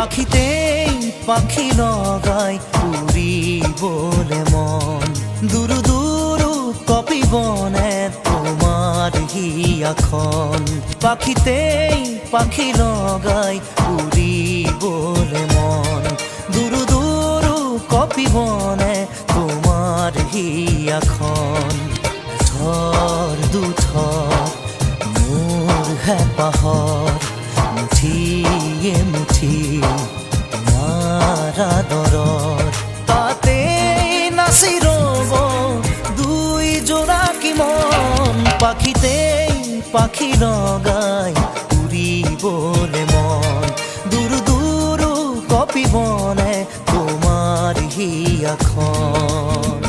পাখিতেই পাখি লগাই উড়ি বলে মন দুরু দুরু কপি বনে তোমার হিয়াখন পাখিতেই পাখি লগাই উড়ি বলে মন দুরু দুরু কপি বনে তোমার হিয়াখন থর দুথর মোর হেপাহর মুঠিয়ে মুঠি তোমার আদৰৰ তাতে নাচি ৰব দুই জোড়া কি মন পাখিতেই পাখি লগাই উৰিবলে মন দুৰু দুৰু কপি বনে তোমাৰ হিয়াখন